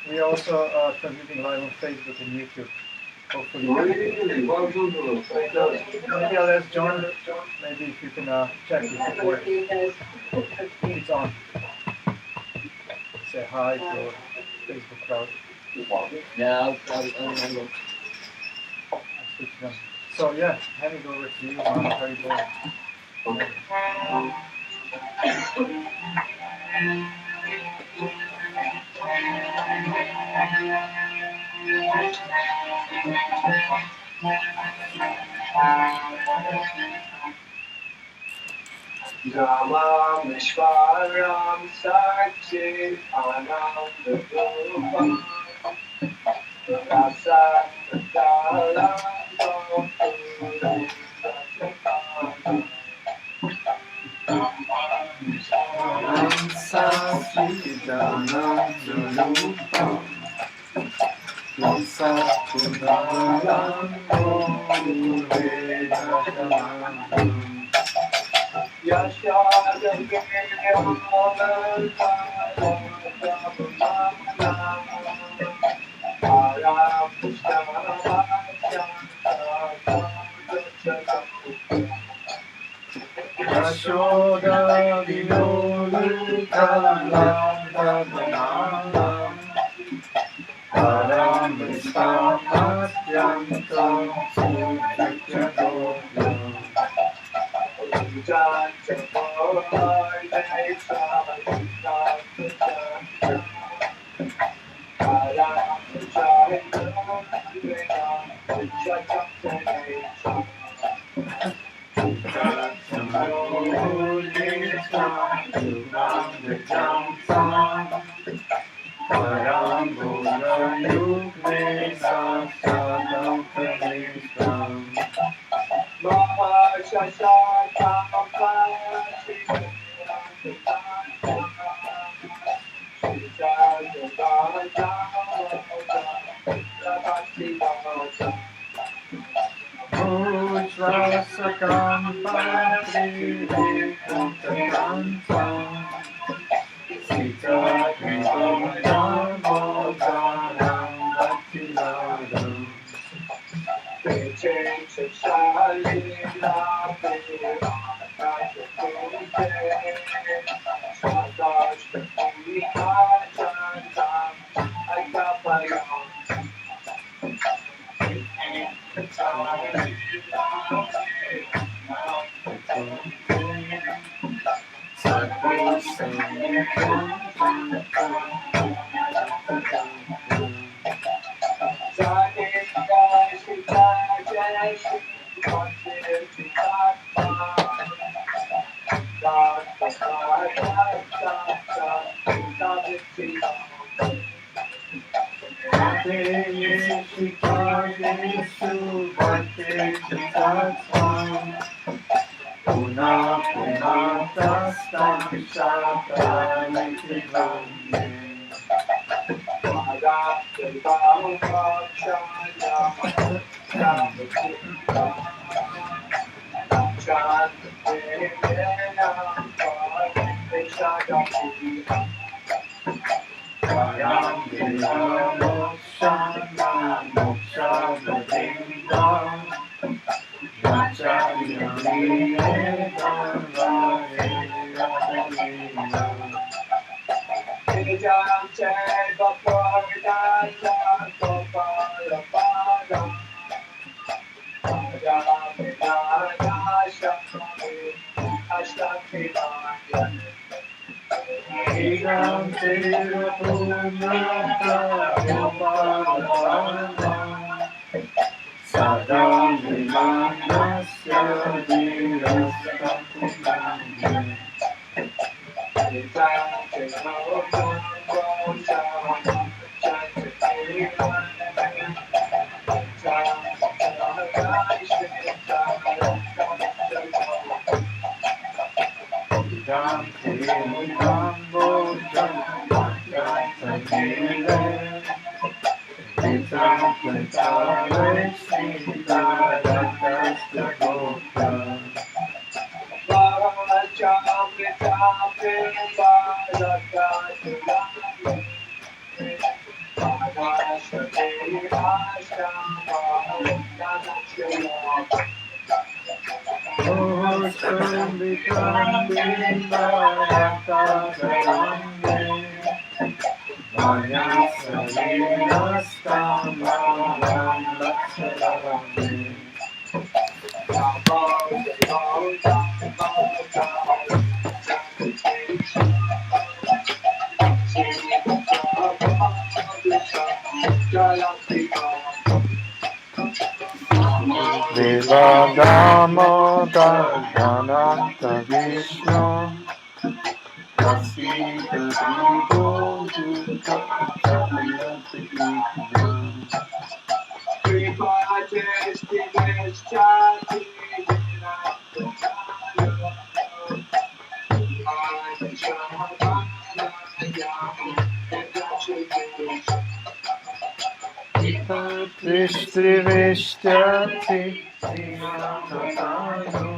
We are also transmitting live on Facebook and YouTube. Hopefully. Maybe I'll ask John. Maybe if you can check if it works. It's on. Say hi to our Facebook crowd. Yeah, I'll Switch them. So yeah, handing over to you, Manu. How you doing? Gamam Vishwaram Sakti Anam Rasa Dalam Yashoda Vinodutalam Dadanalam Param Vishwamatyamtam Sujityagodam Vivagamodhananta Vishnu Kasita Vivo Duta Vishti Vishyati Vinatatayo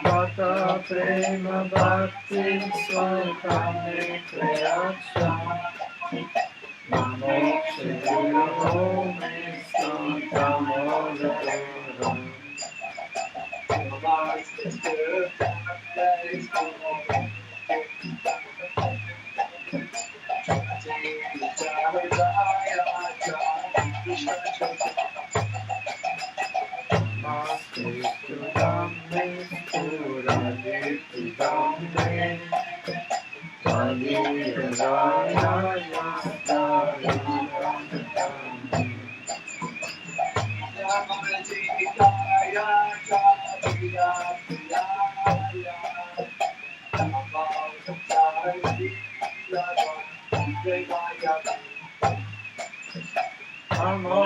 Mata Prema Bhakti Swakame Kriyacha Namo Shri Me Santamodara Namo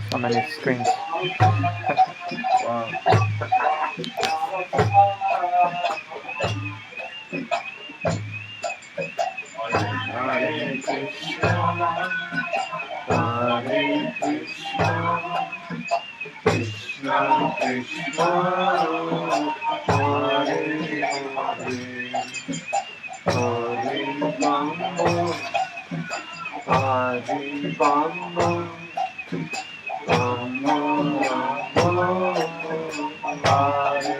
So many screens. Wow. Hare Krishna, Hare Krishna, Krishna Krishna, Hare Hare, Hare Rama, Hare Rama, Rama Rama, Hare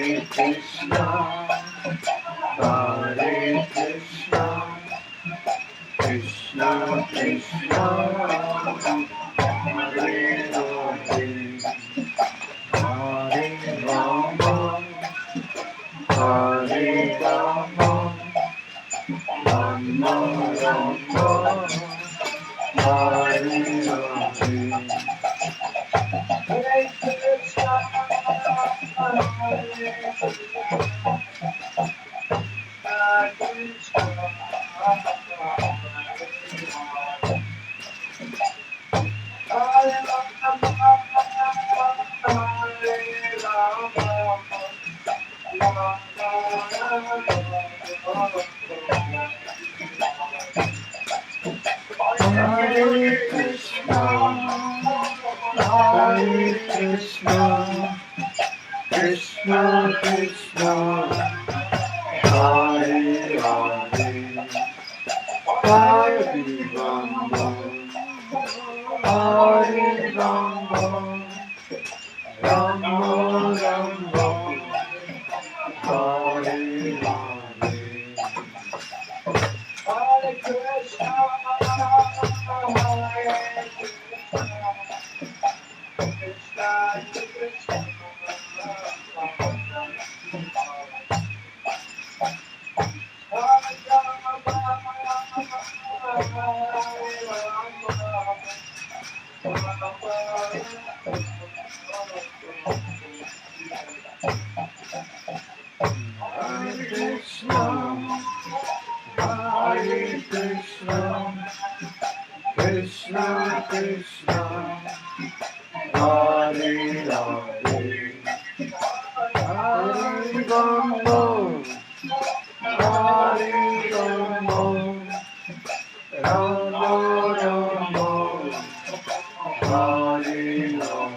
Krishna, Hare Krishna, Krishna Krishna, Hare Hare, Hare Rama, Hare Rama, Rama Rama, Hare Hare. Hare Krishna, Hare Krishna, Hare Rama, Hare Rama, Rama Hare Krishna, Hare Krishna, Krishna Krishna, Hare Hare, Hare Rama, Hare Rama, Rama Rama, Hare Hare. Hare Krishna, Hare Krishna, Krishna Hare Krishna, Hare Krishna, Krishna Krishna, Hare Hare, Hare Rama, Hare Rama, Rama Rama, Hare Hare.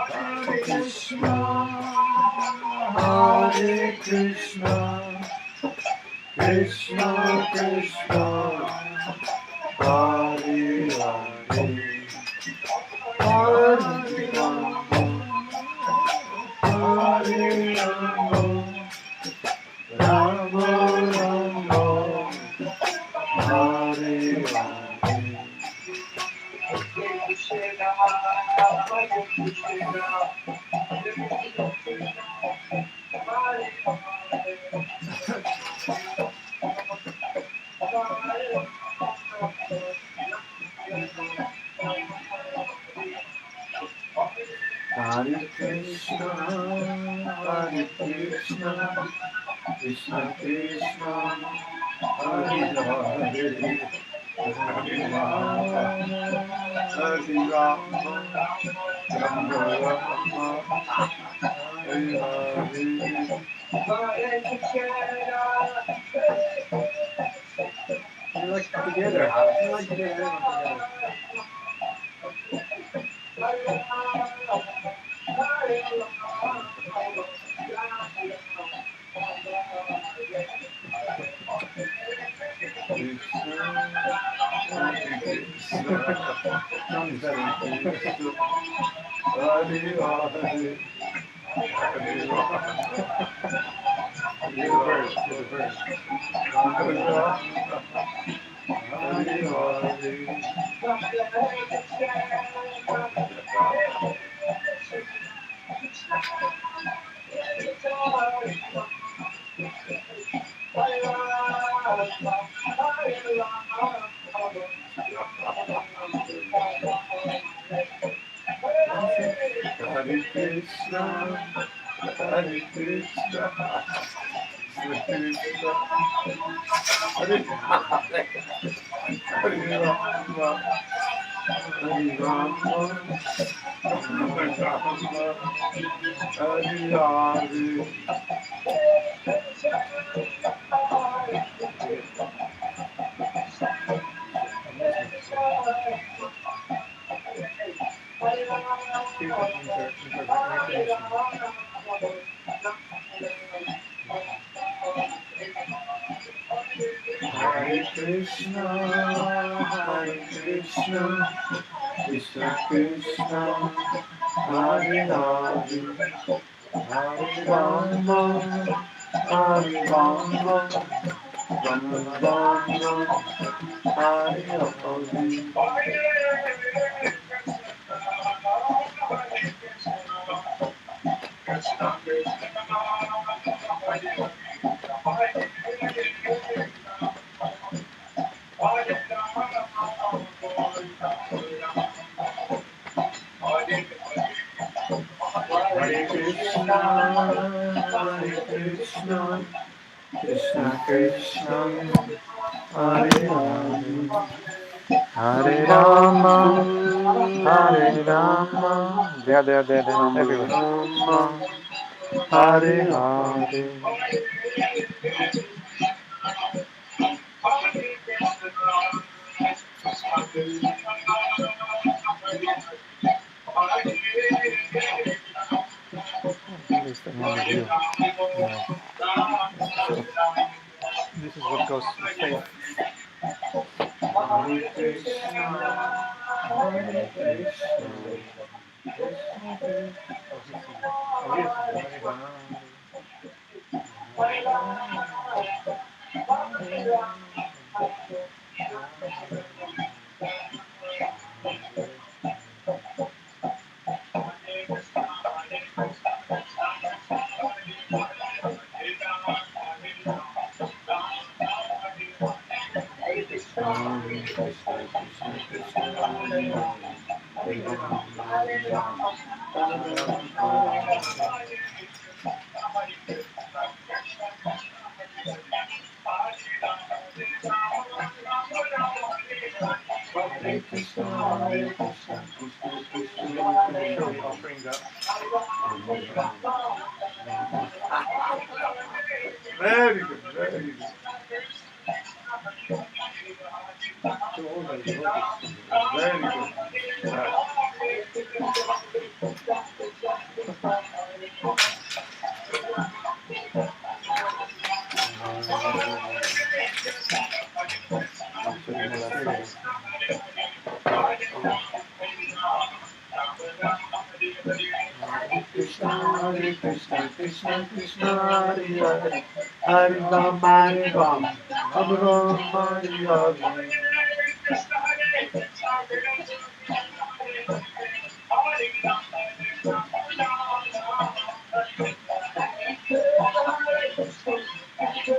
Hare Krishna, Hare Krishna, Krishna Krishna, Hare Hare, Hare Rama, Hare Rama, Rama Rama, Hare Hare. Hare Krishna, Hare Krishna, Krishna Krishna, Hare Hare, Hare Rama, Hare Rama, Rama Rama, Hare Hare. You like together? You like together? Hare Krishna, Hare Krishna, Krishna Krishna, Hare Hare, Hare Rama, Hare Rama, Rama Rama, Hare Hare. Hare Krishna, Hare Krishna, Krishna Krishna, Hare Hare, Hare Rama, Hare Rama, Rama Rama, Hare Hare. Hare Krishna, Hare Krishna, Krishna Krishna, Hare Hare, Hare Rama, Rama, Hare Rama. There, everywhere. Rama, Hare Hare Hare. Hare. At least I am with you. Yeah. This is what goes with faith. Hare Krishna, Hare Krishna, Krishna Krishna. Oh, he's singing. Oh, we are singing. Hare Hare. Hare Rama. Hare Rama. Rama Rama. Hare Hare. Hare Krishna, Krishna Krishna, Hare Hare, Hare Rama, Hare Rama, Rama Rama, Hare Hare. Hare Krishna, Hare Krishna, Krishna Krishna, Should we Hare show the Hare, offering up? Hare Rama. Very good, very good. To all the devotees. Very good. Right. To the monasteries. Hare Krishna, Hare Krishna, Krishna Krishna, Hare Hare, Hare Rama, Hare Rama, Rama Rama, Hare Hare. Hare Krishna, Hare Krishna, Krishna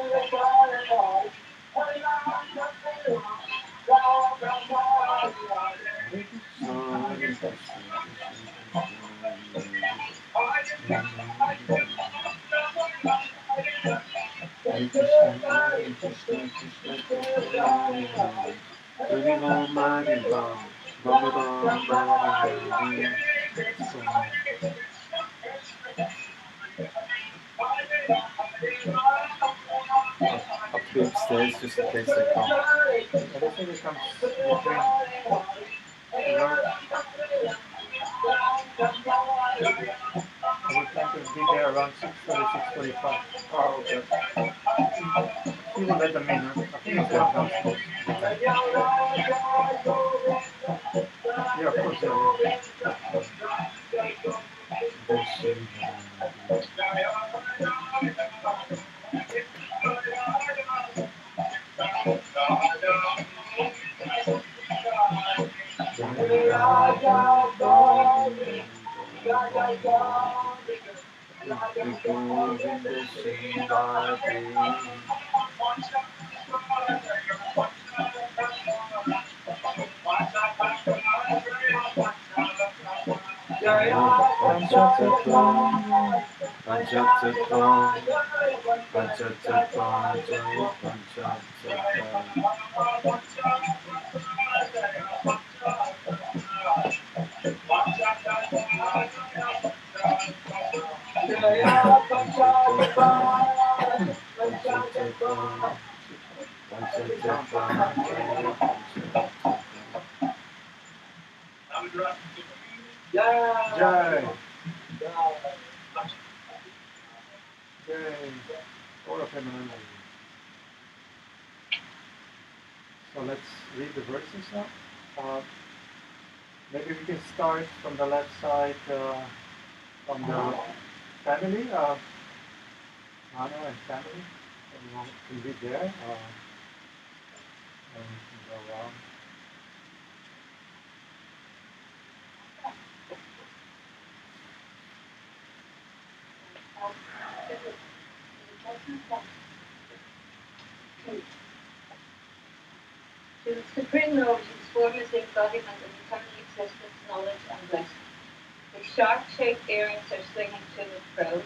Krishna, Hare Hare, Hare Rama, Hare Rama. Hare Krishna, Hare Krishna, Krishna Krishna, Hare Hare, Hare Rama, Hare Rama, Rama Rama, Hare Hare. Let's go now. Have to be upstairs just in case they come. Yeah, they say they come between around. We're trying to be there around 6:30, 6:45. Oh, okay. He will let them in. Huh? I think he's going downstairs. Yeah, of course. Yeah. Govinda Sri Panchatattva, Panchatattva, Panchatattva, Jai Panchatattva. Panchatattva, Panchatattva, Panchatattva, Jai Panchatattva. Jai. feminine lady. So let's read the verses now. Maybe we can start from the left side, from the family, Manu and family. And we can read there, and we can go around. To the Supreme Lord, whose form is the embodiment of eternal existence, knowledge, and bliss. His sharp-shaped earrings are swinging to and fro,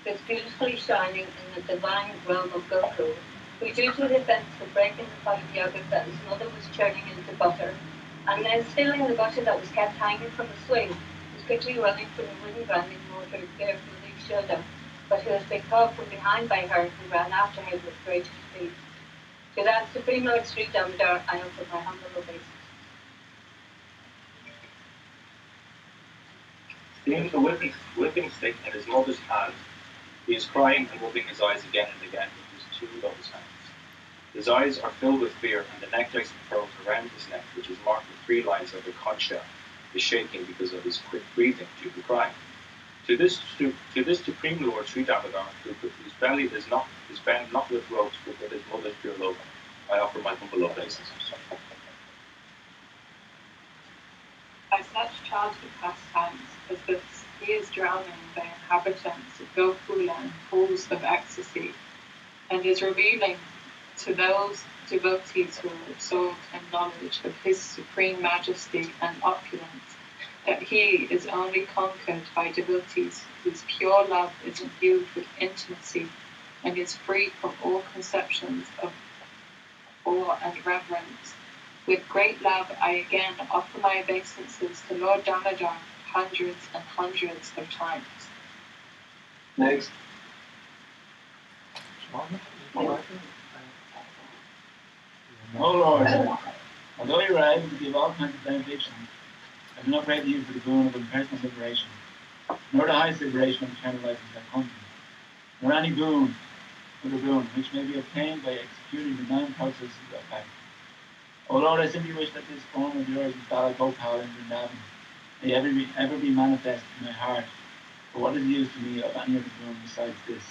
who is beautifully shining in the divine realm of Goku, who due to the offense for breaking the pot of yogurt that his mother was churning into butter, and then stealing the butter that was kept hanging from the swing, was quickly running from the wooden grinding mortar carefully shoulder, but who was been caught from behind by her, who ran after him with great speed. To that Supreme Lord Sri Damodar, I offer my humble obeisance. Seeing the whipping stick in his mother's hand, he is crying and rubbing his eyes again and again with his two lotus hands. His eyes are filled with fear, and the necklace and pearls around his neck, which is marked with 3 lines of the conch shell, is shaking because of his quick breathing due to crying. To this Supreme Lord Sri Damodar, whose belly is bound not with ropes but with his mother's pure love, I offer my humble obeisance. By such childhood pastimes as this, he is drowning the inhabitants of Gokula in pools of ecstasy, and is revealing to those devotees who are absorbed in knowledge of his supreme majesty and opulence that he is only conquered by devotees whose pure love is imbued with intimacy and is free from all conceptions of awe and reverence. With great love, I again offer my obeisances to Lord Damodar hundreds and hundreds of times. Next. O Lord, although you are able to give all kinds of benedictions, I do not pray to you for the boon of impersonal liberation, nor the highest liberation of eternal life in that country, nor any boon, other boon, which may be obtained by executing the 9 processes of life. O Lord, I simply wish that this form of yours, Dalai Gopal in Vrindavan, may ever be manifest in my heart. For what is used to me of any other boon besides this?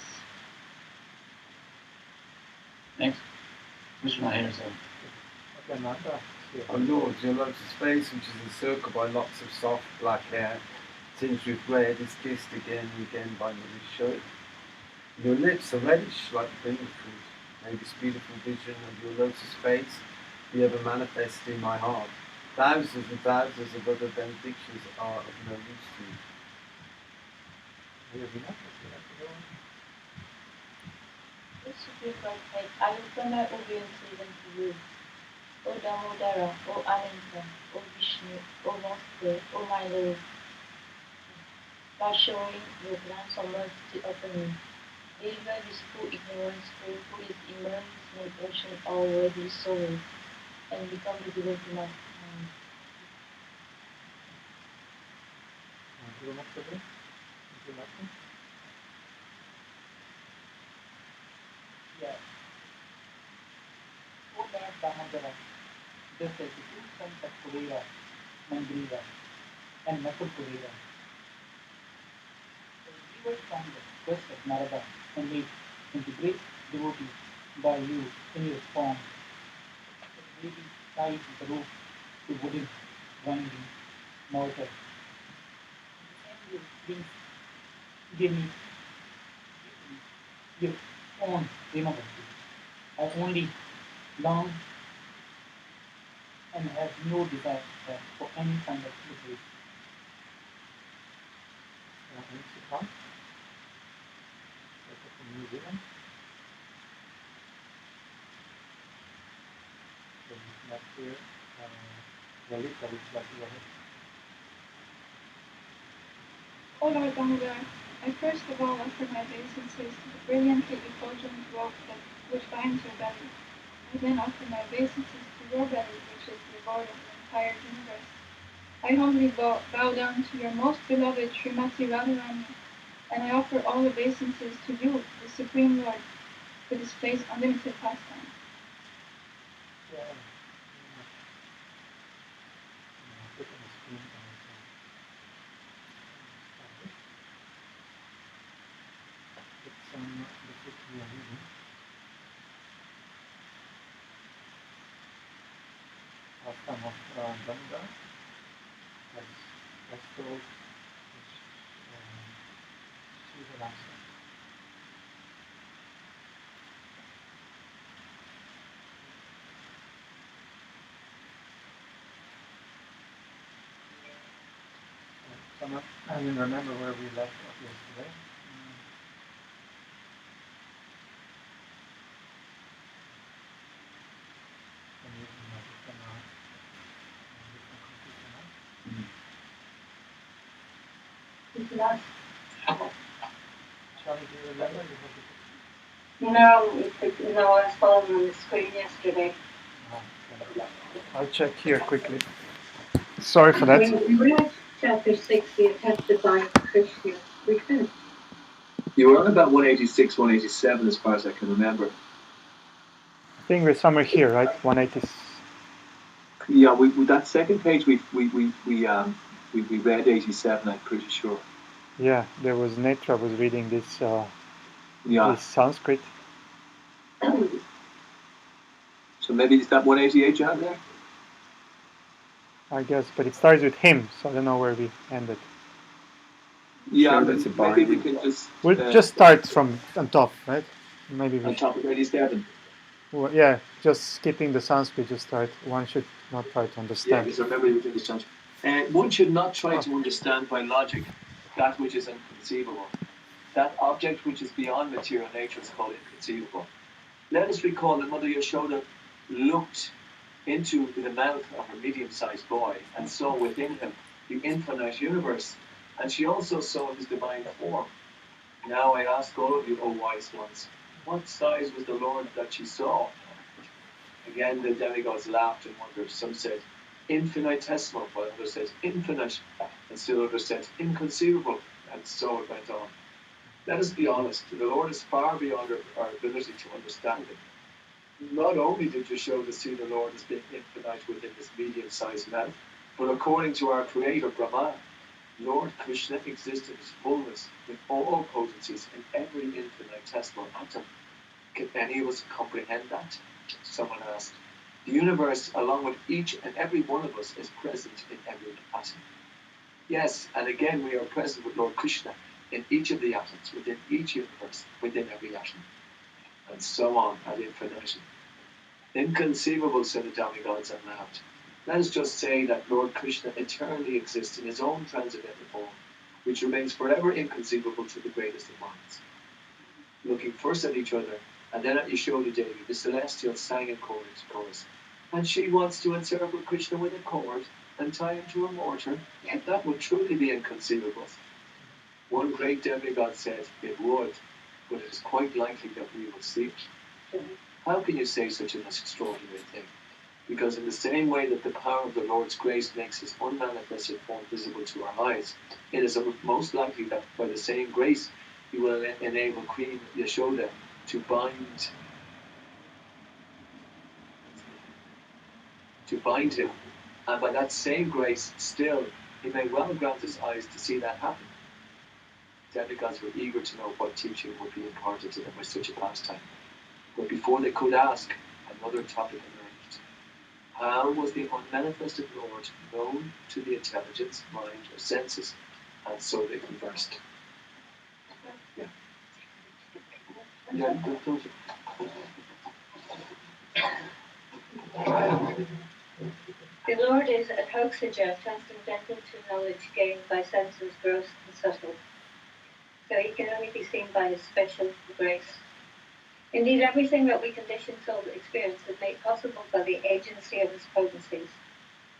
Next. Vishnu here, so. O Lord, your lotus face, which is encircled by lots of soft black hair, tinged with red, is kissed again and again by mother's shoulder. Your lips are reddish like the finger fruit. May this beautiful vision of your lotus face be ever manifest in my heart. Thousands and thousands of other benedictions are of no use to me. This Supreme Lord said, I offer my obeisances unto you, O Damodara, O Ananta, O Vishnu, O Master, O my Lord, by showing your grandson mercy upon me. Deliver this poor ignorant soul who is immersed in an ocean already sorrow, and become the devotee of my mind. Yeah. O Lord Damodara, just as the 2 sons of Kudera, Mandriva, and Nakul Kudera, were delivered from the quest of Narada and made into great devotees by you in your form, the baby tied the rope to wooden grinding mortar. And please give me your own remembrance. I only long and have no desire for any kind of liberation. From New Zealand. So next year, Lalita, would you like to go ahead? O Lord Damodar, I first of all offer my obeisances to the brilliantly effulgent robe which binds your belly. I then offer my obeisances to your belly, which is the Lord of the entire universe. I humbly bow down to your most beloved Srimati Radharani, and I offer all obeisances to you, the Supreme Lord. who displays unlimited pastime. Yeah. Put on the screen and it's the book we are reading. Pastime of Ganga as restored Shiva. I didn't remember where we left off yesterday. Charlie, do you remember? No, I was following on the screen yesterday. I'll check here quickly. Sorry for that. We read chapter 6, the attempted by Krishna. We finished. You were on about 186, 187 as far as I can remember. I think we're somewhere here, right? 180. Yeah, we that second page we read 87. I'm pretty sure. Yeah, there was Netra was reading this. Yeah. This Sanskrit. So maybe it's that 188 you have there. I guess, but it starts with him, so I don't know where we ended. Yeah, Sure, maybe we can just. We'll just start from on top, right? Maybe we on top of 87. Well, yeah, just skipping the Sanskrit, just start. One should not try to Yeah, understand. because remember we did this chapter. One should not try to understand by logic that which is inconceivable. That object which is beyond material nature is called inconceivable. Let us recall that Mother Yashoda looked into the mouth of a medium-sized boy and saw within him the infinite universe, and she also saw his divine form. Now I ask all of you, O wise ones, what size was the Lord that she saw? Again, the demigods laughed and wondered. Some said infinitesimal, while others said infinite, and still others said inconceivable, and so it went on. Let us be honest, the Lord is far beyond our ability to understand him. Not only did Yashoda see the Lord as being infinite within this medium-sized mouth, but according to our Creator Brahma, Lord Krishna exists in his fullness with all potencies in every infinitesimal atom. Can any of us comprehend that? Someone asked. The universe, along with each and every one of us, is present in every atom. Yes, and again we are present with Lord Krishna in each of the atoms, within each universe, within every atom, and so on ad infinitum. Inconceivable, said the demigods and laughed. Let us just say that Lord Krishna eternally exists in his own transcendental form, which remains forever inconceivable to the greatest of minds. Looking first at each other, and then at Yashoda Devi, the celestials sang in chorus. And she wants to encircle Krishna with a cord and tie him to a mortar. That would truly be inconceivable. One great demigod said, it would, but it is quite likely that we will see it. How can you say such an extraordinary thing? Because in the same way that the power of the Lord's grace makes his unmanifested form visible to our eyes, it is most likely that by the same grace he will enable Queen Yashoda to bind him, and by that same grace still he may well grant his eyes to see that happen. Demigods were eager to know what teaching would be imparted to them by such a pastime. But before they could ask, another topic emerged. How was the unmanifested Lord known to the intelligence, mind, or senses? And so they conversed. The Lord is adhokshaja, transcendental to knowledge gained by senses gross and subtle, so he can only be seen by his special grace. Indeed, everything that we conditioned soul experience is made possible by the agency of his potencies,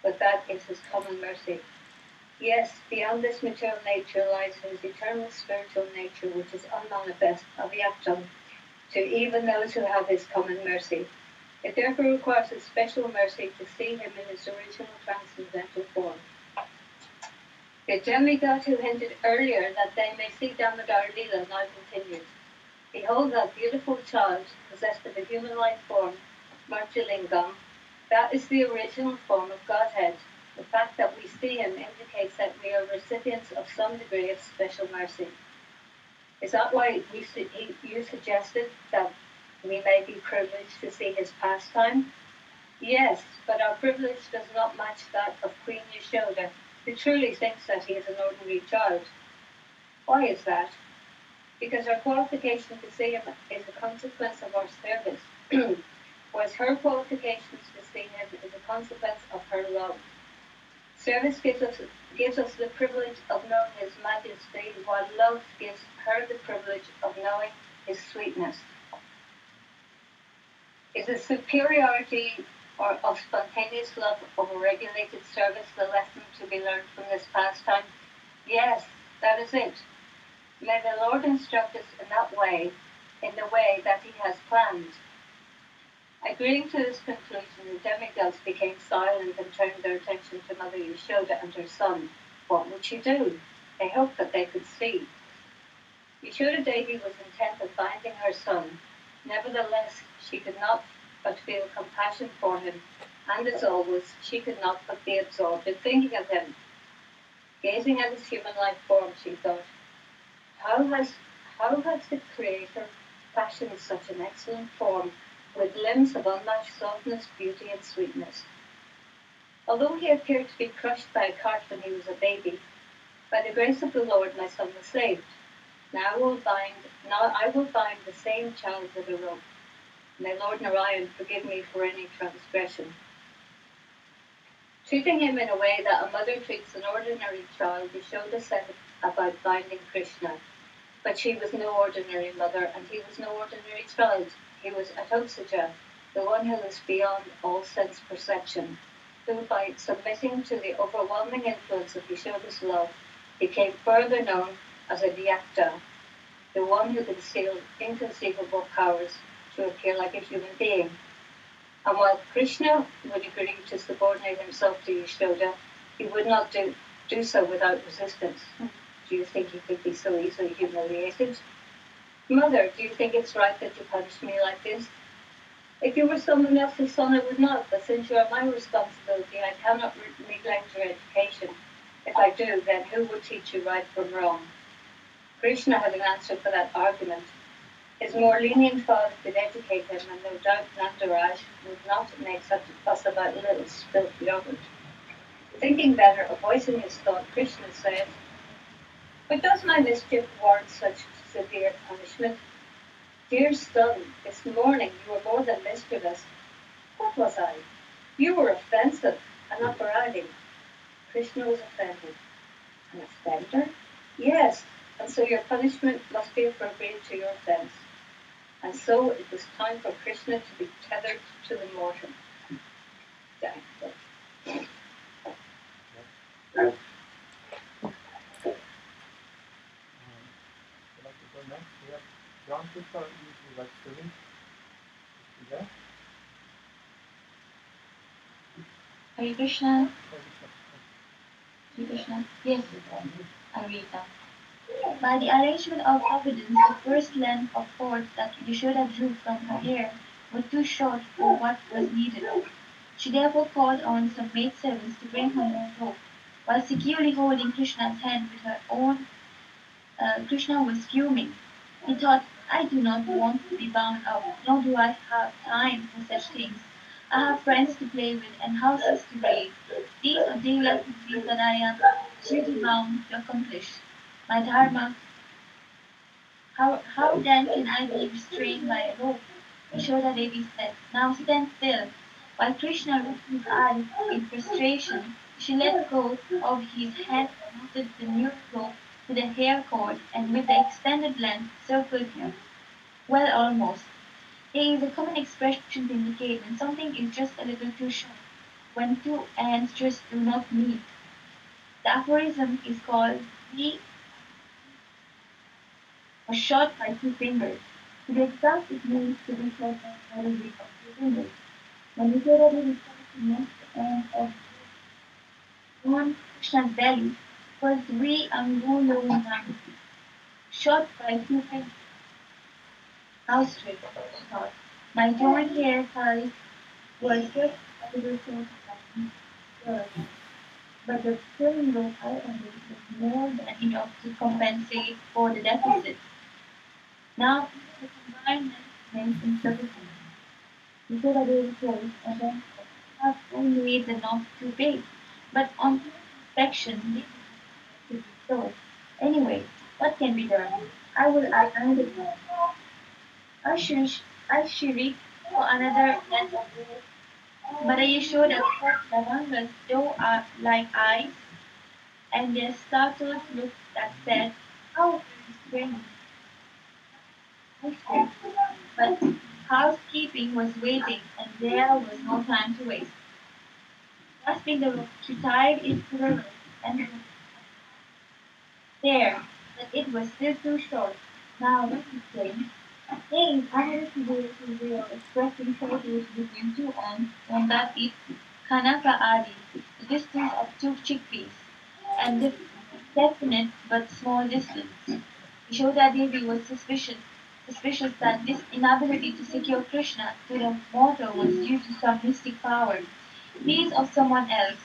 but that is his common mercy. Yes, beyond this material nature lies his eternal spiritual nature, which is unmanifest, avyaktam, to even those who have his common mercy. It therefore requires a special mercy to see him in his original transcendental form. The demigod who hinted earlier that they may see Damodar Lila now continues. Behold that beautiful child, possessed of a human life form, Marjalingam. That is the original form of Godhead. The fact that we see him indicates that we are recipients of some degree of special mercy. Is that why you suggested that we may be privileged to see his pastime? Yes, but our privilege does not match that of Queen Yashoda, who truly thinks that he is an ordinary child. Why is that? Because our qualification to see him is a consequence of our service, whereas her qualifications to see him is a consequence of her love. Service gives us the privilege of knowing his majesty, while love gives her the privilege of knowing his sweetness. Is the superiority or of spontaneous love over regulated service the lesson to be learned from this pastime? Yes, that is it. May the Lord instruct us in that way, in the way that he has planned. Agreeing to this conclusion, the demigods became silent and turned their attention to Mother Yashoda and her son. What would she do? They hoped that they could see. Yashoda Devi was intent on finding her son. Nevertheless, she could not but feel compassion for him, and as always, she could not but be absorbed in thinking of him. Gazing at his human life form, she thought, how has the Creator fashioned such an excellent form, with limbs of unmatched softness, beauty, and sweetness? Although he appeared to be crushed by a cart when he was a baby, by the grace of the Lord my son was saved. Now I will bind the same child with a rope. May Lord Narayan forgive me for any transgression. Treating him in a way that a mother treats an ordinary child, Yashoda said about binding Krishna. But she was no ordinary mother, and he was no ordinary child. He was Atotsaja, the one who was beyond all sense perception, who, by submitting to the overwhelming influence of Yashoda's love, became further known as a Vyakta, the one who concealed inconceivable powers to appear like a human being. And while Krishna would agree to subordinate himself to Yashoda, he would not do so without resistance. Do you think he could be so easily humiliated? Mother, do you think it's right that you punish me like this? If you were someone else's son, I would not, but since you are my responsibility, I cannot neglect your education. If I do, then who would teach you right from wrong? Krishna had an answer for that argument. His more lenient father could educate him, and no doubt Nandaraj would not make such a fuss about little spilt yogurt. Thinking better of voicing his thought, Krishna said, but does my mischief warrant such severe punishment? Dear son, this morning you were more than mischievous. What was I? You were offensive and upbraiding. Krishna was offended. An offender? Yes, and so your punishment must be appropriate to your offense. And so it was time for Krishna to be tethered to the mortar. John Krishna usually likes swimming. Is that? Hare Krishna. Hare Krishna. Yes, I read that. By the arrangement of Providence, the first length of cord that Yashoda drew from her hair was too short for what was needed. She therefore called on some maidservants to bring her more rope. While securely holding Krishna's hand with her own, Krishna was fuming. He thought, I do not want to be bound up, nor do I have time for such things. I have friends to play with and houses to raise. These are daily duties that I am duty bound to accomplish. My dharma, how then can I be restrained by a rope? Yashoda Devi said, now stand still. While Krishna rubbed his eyes in frustration, she let go of his hand and knotted the new rope to the hair cord and with the extended length circled him. Well, almost. There is a common expression to indicate when something is just a little too short, when two ends just do not meet. The aphorism is called the or short by two fingers. To be exact, it means to be short by the width of two fingers. When you say that it is to note the end of one Krishna's belly, was three angulo short by two fingers. How strict, she thought. My torn hair ties were just a little short of my skirt, but the thin rope I ended was more than enough to compensate for the deficit. Now the combined measurements insufficient. He said I did close and then have only the knot too big. But on inspection, this is so. Anyway, what can be done? I will iron it. I should I should reach for another net of wool. But are you sure that lavangas though are like eyes and their startled look that said, how very strange. But housekeeping was waiting and there was no time to waste. Grasping the rope, she tied it to the rope and there, but it was still too short. Now let me think. Hey, I had to do it to real expressing shortage between two ends when that is Kanaka Adi, the distance of two chickpeas, and the definite but small distance. Yashoda Devi was suspicious that this inability to secure Krishna to the mortar was due to some mystic power, his or someone else,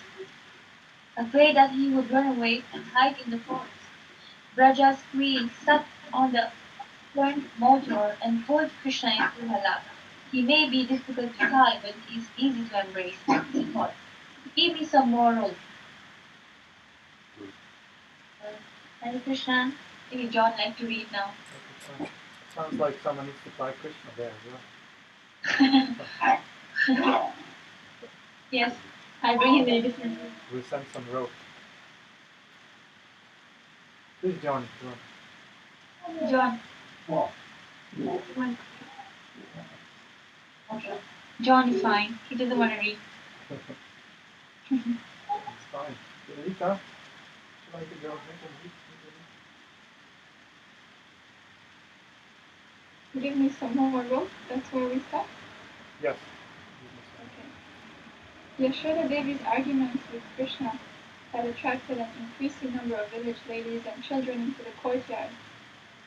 afraid that he would run away and hide in the forest. Braja's queen sat on the turned mortar and pulled Krishna into her lap. He may be difficult to tie, but he is easy to embrace, she thought. Give me some more rope. Hare Krishna. Maybe John like to read now. Sounds like someone needs to play Krishna there as well. Yes, I bring him in a different room. We'll send some rope. Who's John? John. What? Okay. John is fine. He doesn't want to read. It's fine. Rita, shall I get your Give me some more rope. That's where we stop. Yes. Okay. Yashoda Devi's arguments with Krishna had attracted an increasing number of village ladies and children into the courtyard.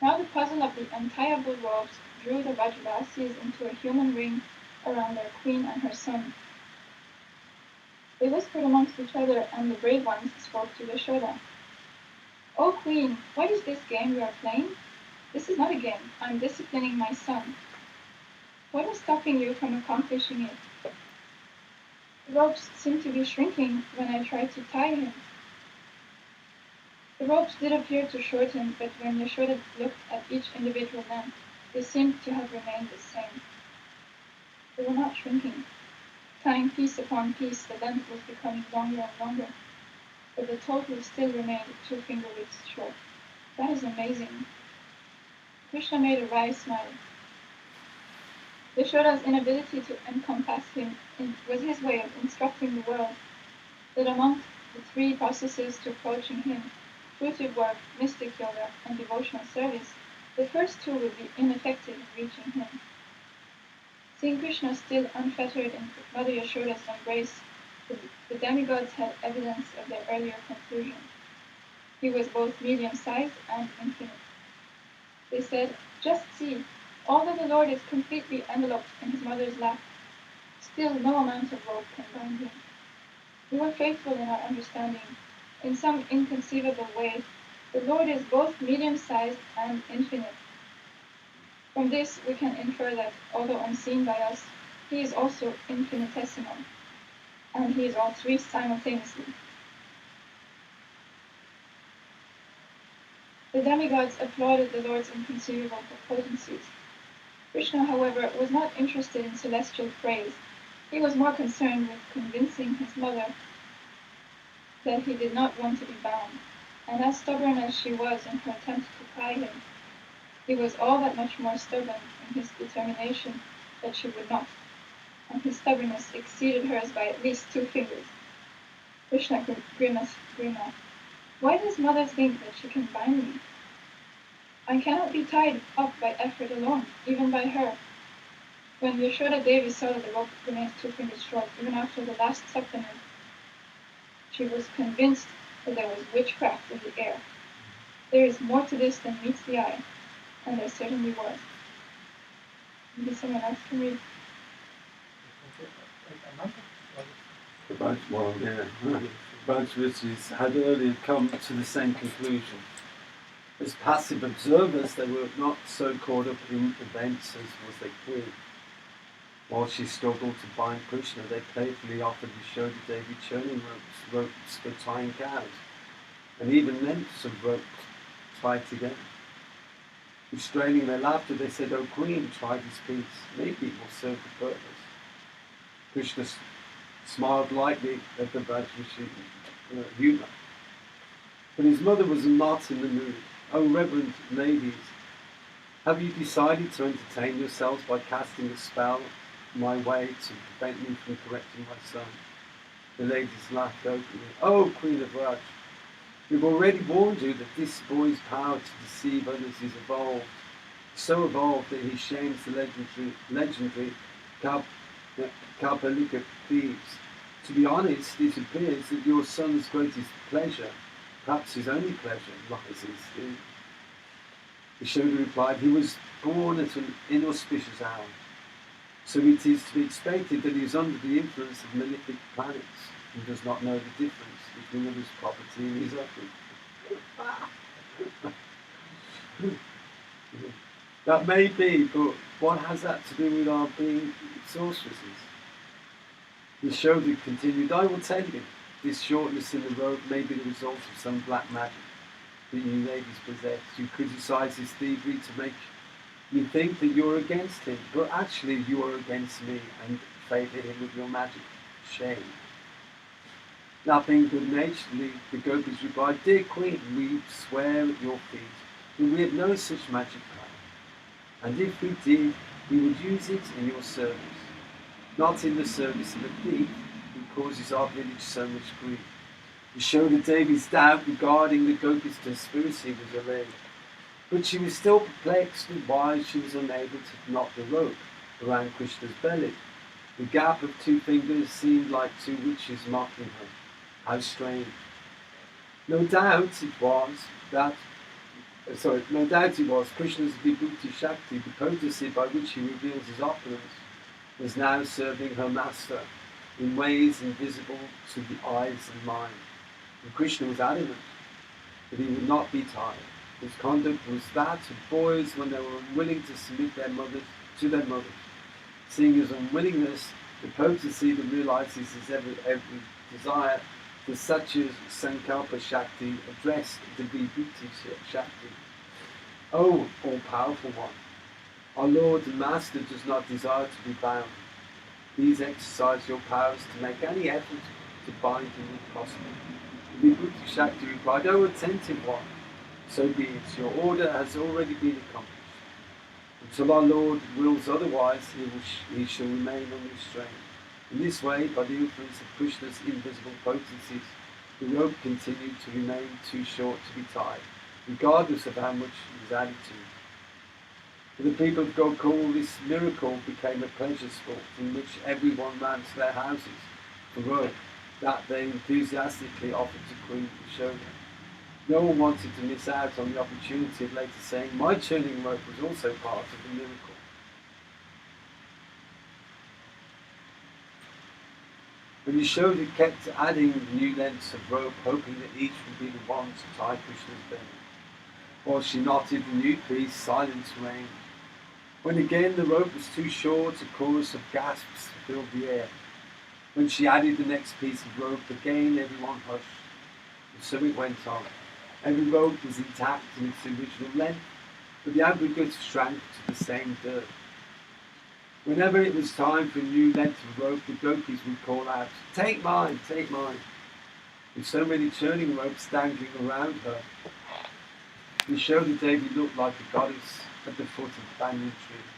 Now the puzzle of the untiable ropes drew the Vrajavasis into a human ring around their queen and her son. They whispered amongst each other, and the brave ones spoke to Yashoda. "O queen, what is this game we are playing? This is not a game. I'm disciplining my son. What is stopping you from accomplishing it? The ropes seem to be shrinking when I try to tie him." The ropes did appear to shorten, but when Yashoda looked at each individual length, they seemed to have remained the same. They were not shrinking. Tying piece upon piece, the length was becoming longer and longer, but the total still remained 2 finger widths short. That is amazing. Krishna made a wry smile. Yashoda's inability to encompass him was his way of instructing the world that among the 3 processes to approaching him, fruitive work, mystic yoga, and devotional service, the first 2 would be ineffective in reaching him. Seeing Krishna still unfettered in Mother Yashoda's embrace, the demigods had evidence of their earlier conclusion. He was both medium-sized and infinite. They said, "Just see, although the Lord is completely enveloped in his mother's lap, still no amount of rope can bind him. We were faithful in our understanding. In some inconceivable way, the Lord is both medium-sized and infinite. From this we can infer that, although unseen by us, he is also infinitesimal, and he is all 3 simultaneously." The demigods applauded the Lord's inconceivable potencies. Krishna, however, was not interested in celestial praise. He was more concerned with convincing his mother that he did not want to be bound, and as stubborn as she was in her attempt to tie him, he was all that much more stubborn in his determination that she would not, and his stubbornness exceeded hers by at least 2 fingers. Krishna grimaced. "Why does mother think that she can bind me? I cannot be tied up by effort alone, even by her." When Yashoda Devi saw that the rope remained 2 fingers short, even after the last supplement, she was convinced that there was witchcraft in the air. There is more to this than meets the eye, and there certainly was. Maybe someone else can read. The Bhagavatam had earlier come to the same conclusion. As passive observers, they were not so caught up in events as was their queen. While she struggled to bind Krishna, they playfully offered Yashoda Devi churning ropes for tying cows, and even lengths of rope tied together. Restraining their laughter, they said, "O Queen, try this piece. Maybe it will serve the purpose." Krishna smiled lightly at the Bhagavatam humour. But his mother was not in the mood. "O reverend ladies, have you decided to entertain yourselves by casting a spell my way to prevent me from correcting my son?" The ladies laughed openly. "Oh, Queen of Raj, we've already warned you that this boy's power to deceive others is evolved, so evolved that he shames the legendary Kapalika thieves. To be honest, it appears that your son's greatest pleasure, perhaps his only pleasure, lies in stealing." Yashoda replied, "He was born at an inauspicious hour, so it is to be expected that he is under the influence of malefic planets and does not know the difference between others' property and his own." That may be, but what has that to do with our being sorceresses? Yashoda continued, "I will tell you, this shortness in the robe may be the result of some black magic that you ladies possess. You criticize his thievery to make me think that you're against him, but actually you are against me and favour him with your magic. Shame." Laughing good-naturedly, the gopis replied, "Dear Queen, we swear at your feet that we have no such magic power, and if we did, we would use it in your service, not in the service of a thief who causes our village so much grief." Yashoda Devi's doubt regarding the gopis' conspiracy was allayed, but she was still perplexed at why she was unable to knot the rope around Krishna's belly. The gap of 2 fingers seemed like 2 witches mocking her. How strange. No doubt it was Krishna's Vibhuti Shakti, the potency by which he reveals his opulence, was now serving her master in ways invisible to the eyes and mind. And Krishna was adamant that he would not be tied. His conduct was that of boys when they were unwilling to submit their mothers to their mothers. Seeing his unwillingness, the potency that realizes his every desire, the such as Sankalpa Shakti addressed the Vibhuti Shakti. "O all-powerful one, our Lord and Master does not desire to be bound. Please exercise your powers to make any effort to bind him if possible." The Vibhuti Shakti replied, "O attentive one, so be it. Your order has already been accomplished. Until our Lord wills otherwise, he shall remain unrestrained." In this way, by the influence of Krishna's invisible potencies, the rope continued to remain too short to be tied, regardless of how much it was added to. For the people of Gokul, this miracle became a pleasure sport in which everyone ran to their houses for rope that they enthusiastically offered to Queen Yashoda. No one wanted to miss out on the opportunity of later saying, "My churning rope was also part of the miracle." And Yashoda kept adding new lengths of rope, hoping that each would be the one to tie Krishna's belly. While she knotted the new piece, silence reigned. When again the rope was too short, a chorus of gasps filled the air. When she added the next piece of rope, again everyone hushed. And so it went on. Every rope was intact in its original length, but the aggregate shrank to the same dirt. Whenever it was time for a new length of rope, the gopis would call out, "Take mine, take mine." With so many churning ropes dangling around her, Yashoda Devi looked like a goddess at the foot of the banyan tree.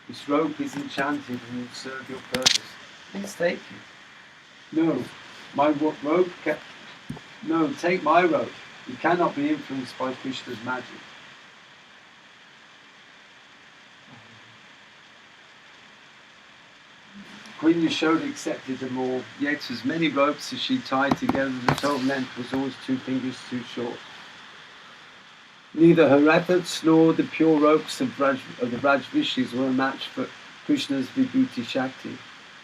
"This rope is enchanted and will serve your purpose. Please take it." No, take my rope. It cannot be influenced by Krishna's magic." Queen Yashoda accepted them all, yet as many ropes as she tied together, the total length was always 2 fingers too short. Neither her efforts nor the pure ropes of the Rajvishis were a match for Krishna's Vibhuti Shakti.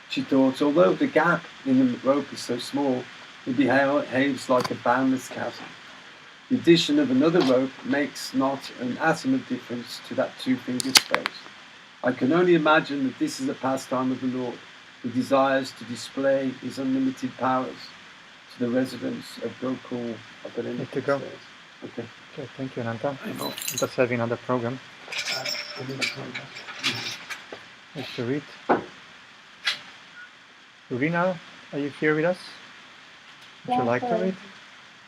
She thought, although the gap in the rope is so small, it behaves like a boundless chasm. The addition of another rope makes not an atom of difference to that two-finger space. I can only imagine that this is a pastime of the Lord, who desires to display his unlimited powers to the residents of Gokul. Need to go. Okay. Okay, thank you, Ananta. Just having another program. Nice to read. Rina, are you here with us? Would you like to read?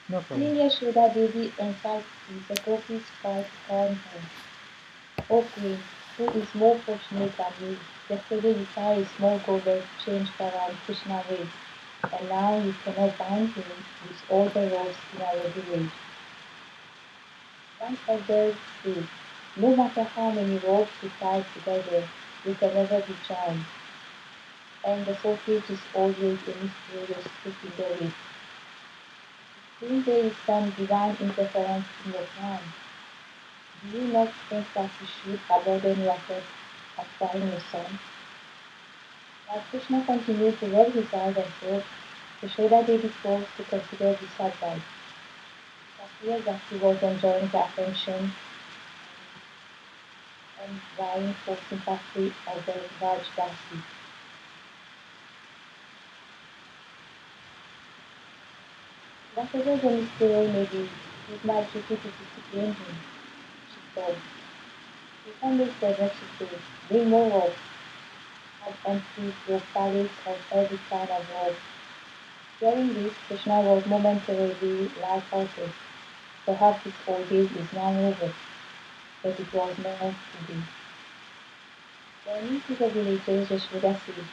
No problem. Queen Yashoda Devi invites the gopis to calm her. O Queen, who is more fortunate than you? Yesterday you carried a small governor changed around Krishna waist, and now you cannot bind him with all the ropes in our village. One elder said, no matter how many ropes we tie together, we can never be joined. And the shortage is always a mysterious two-finger wrist. Still there is some divine interference in your plan. Do you not think that you should abandon your efforts of trying your son? While Krishna continued to rub his eyes and thought, Yashoda Devi forced to consider this advice. It appeared that he was enjoying the attention and vying for sympathy of the Rajvasi. Whatever the mystery may be, it is my duty to discipline him, she thought. He finally said, she said, bring more rope. Had emptied your pallets of every kind of rope. Hearing this, Krishna was momentarily light-hearted. Perhaps his ordeal is now over, but it was not to be. Turning to the villagers, Yashoda said,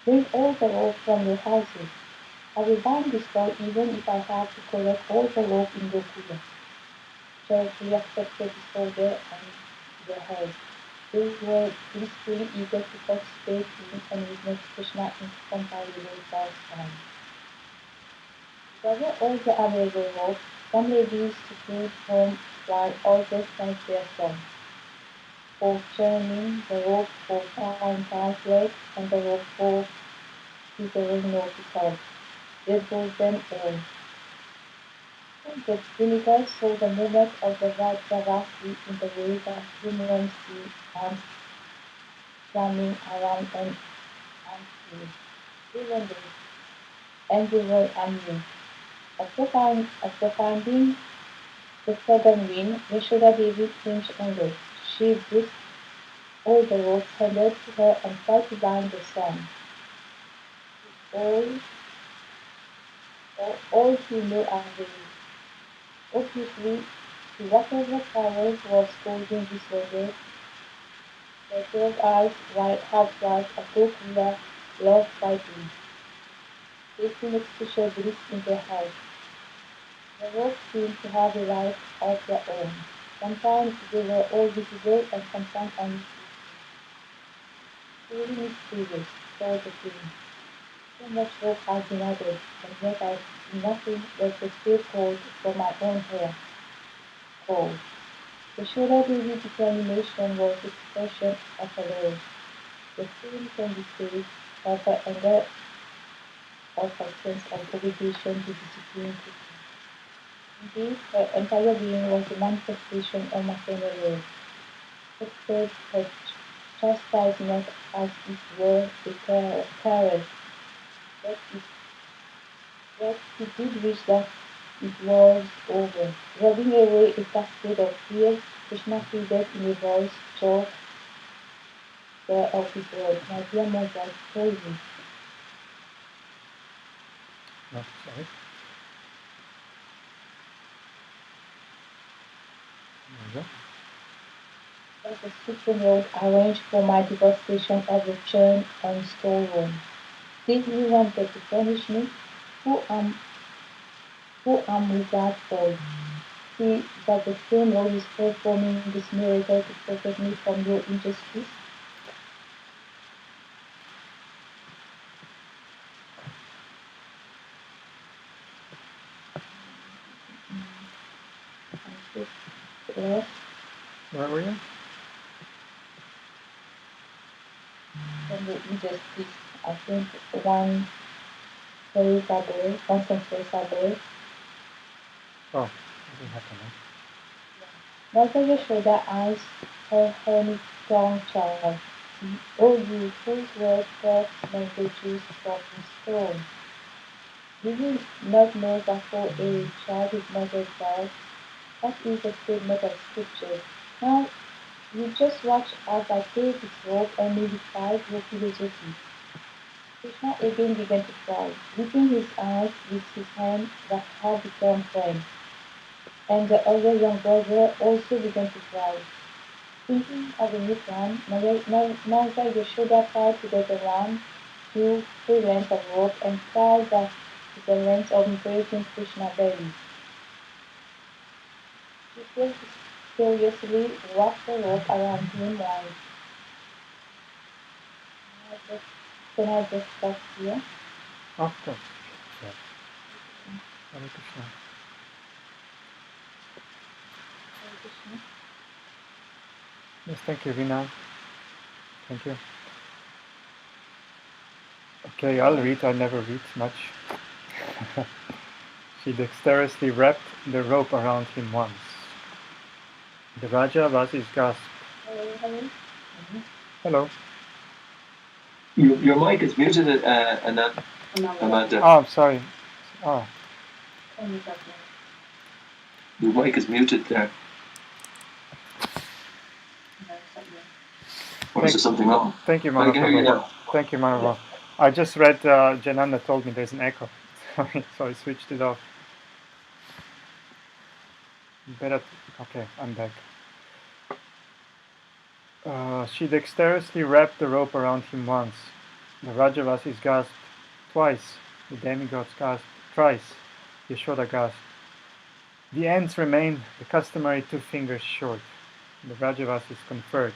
bring all the rope from your houses. I will bind this boy even if I have to collect all the rope in Gokula. Joyfully accepted this order and their heads. They were blissfully eager to participate in and witness Krishna's incomparable pastime. Gather all the available rope, some ladies took home while others sang their songs. For churning, the rope for tying legs, and the rope for tethering notices. They brought them all. The villagers saw the movement of the Rajavasi in the way that humans see ants swarming around an ant hill. They wondered, and they were amused. After finding the southern wind, Yashoda Devi cringed under. She brisked all the ropes handed to her and tried to bind the son. All to no avail. Obviously, to whatever powers was causing disorder, the 12 eyes housewives of Gokula loved fighting, taking a special bliss in their house. The ropes seemed to have a life of their own. Sometimes they were all visible and sometimes unseen. Truly mysterious, thought the king. So much rope has been added, and yet I see nothing but the still cold from my own hair. Cold. Yashoda Devi's determination was the expression of her love. The feeling can be said of her anger, of her sense of obligation to discipline people. Indeed, her entire being was a manifestation of maternal love. Accepted her chastisement as it were a caress, but he did wish that it was over. Rubbing away a cascade of tears, Krishna pleaded in a voice short of his word, my dear mother, I told you. No, sorry. There you go. That the Supreme Lord arranged for my devastation of the churn and storeroom. Did he wanted to punish me? Who am without fault? See that the same Lord is performing this miracle to protect me from your injustice? Yes. Where were you? we just teach, I think, one praise a day, one sentence a day. Oh, it didn't happen, huh? Mother Yashoda asked her honey-crowned child, "O you whose word drops made the juice from the stone, do you not know that for a child is not a child? That is a statement of scripture. Now you just watch as I take this rope and maybe 5 your philosophy." Krishna again began to cry, wiping his eyes with his hand that had become friends. And the other young brother also began to cry. Thinking of a new plan, Mother Yashoda tied together 1, 2, 3 lengths of rope and tied that to the length of breaking Krishna's belly. She furiously wrapped the rope around him once. Can I just stop here? Of course. Yeah. Hare Krishna. Hare Krishna. Yes, thank you, Vina. Thank you. Okay, I'll read. I never read much. She dexterously wrapped the rope around him once. The Raja was his gasp. Hello. Hello. Your mic is muted, Amanda. Oh, I'm sorry. Oh, Your mic is muted there. Or is there something wrong? thank you, I Manu can hear you Prabhu. now. Thank you, Manu Prabhu. I just read, Jananda told me there's an echo, so I switched it off. Better. Okay, I'm back. She dexterously wrapped the rope around him once. The Rajavasis gasped twice. The demigods gasped thrice. Yashoda gasped. The ends remain the customary 2 fingers short. The Rajavasis conferred.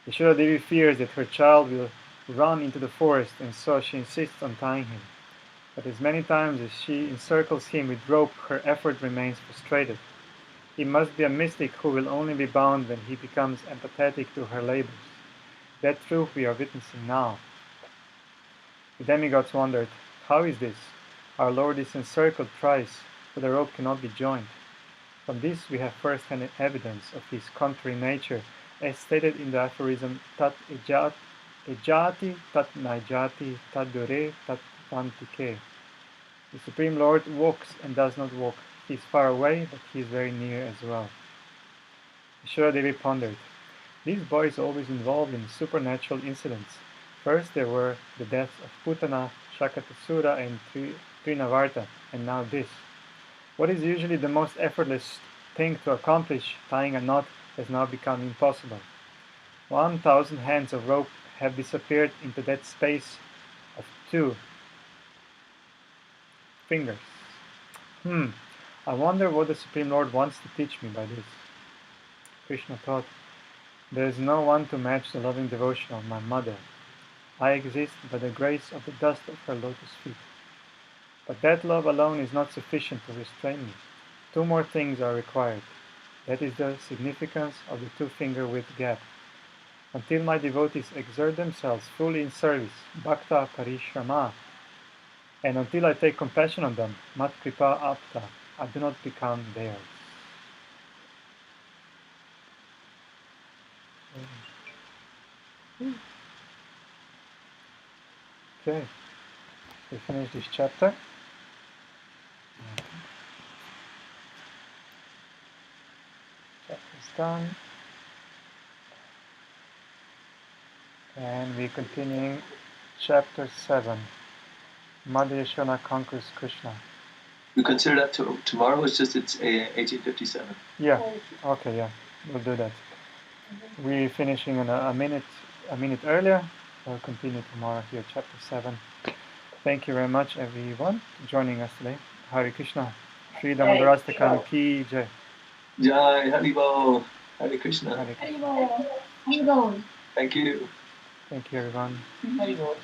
Yashoda Devi fears that her child will run into the forest, and so she insists on tying him. But as many times as she encircles him with rope, her effort remains frustrated. He must be a mystic who will only be bound when he becomes empathetic to her labors. That truth we are witnessing now. The demigods wondered, how is this? Our Lord is encircled thrice, but the rope cannot be joined. From this we have first-hand evidence of his contrary nature, as stated in the aphorism Tat ejati tat naijati tat dure tat tantike. The Supreme Lord walks and does not walk. He is far away, but he is very near as well. Yashoda Devi pondered. These boys are always involved in supernatural incidents. First there were the deaths of Putana, Shakatasura, and Trinavarta, and now this. What is usually the most effortless thing to accomplish, tying a knot, has now become impossible. 1,000 hands of rope have disappeared into that space of 2 fingers. I wonder what the Supreme Lord wants to teach me by this. Krishna thought, there is no one to match the loving devotion of my mother. I exist by the grace of the dust of her lotus feet. But that love alone is not sufficient to restrain me. 2 more things are required. That is the significance of the 2-finger width gap. Until my devotees exert themselves fully in service, bhakta parishrama, and until I take compassion on them, mat kripa apta, I do not become theirs. Okay, we finish this chapter. Chapter's done. And we're continuing chapter 7. Mother Yashoda conquers Krishna. We consider that tomorrow. It's 1857. Yeah. Okay. Yeah. We'll do that. We're finishing in a minute earlier. We'll continue tomorrow here, chapter 7. Thank you very much, everyone, for joining us today. Hare Krishna. Sri Damodarastakam ki jai. Jai Haribol. Hare Krishna. Hare Krishna. Haribo. Thank you. Thank you, everyone. Haribo.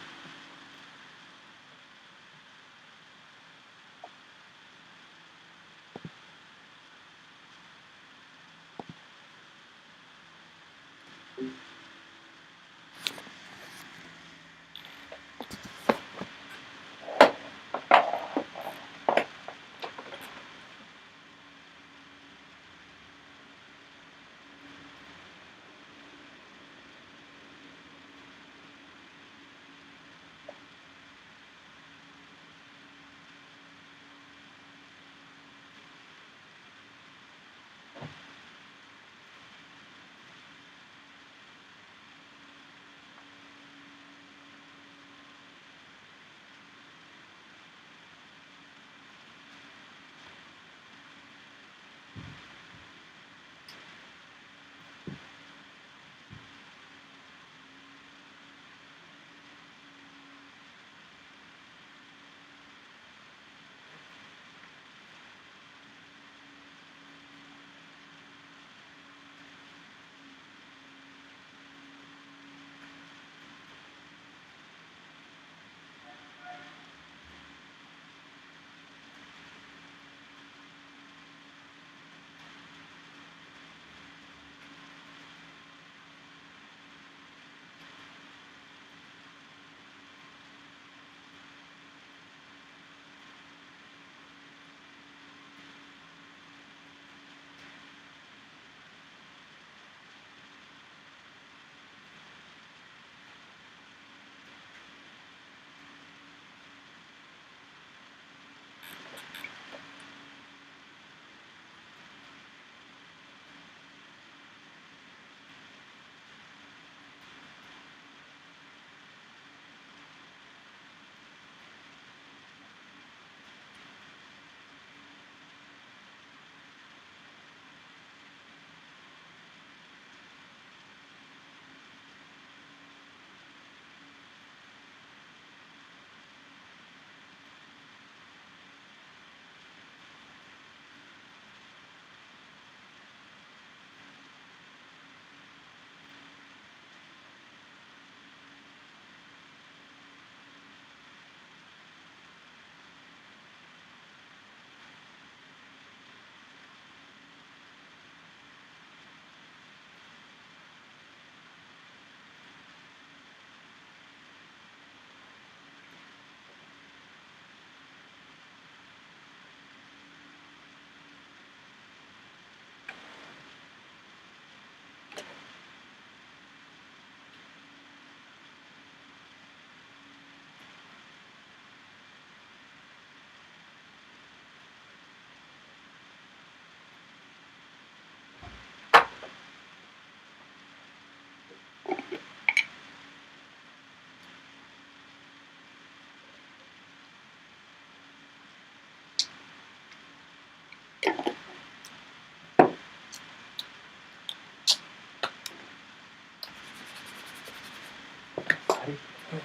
hate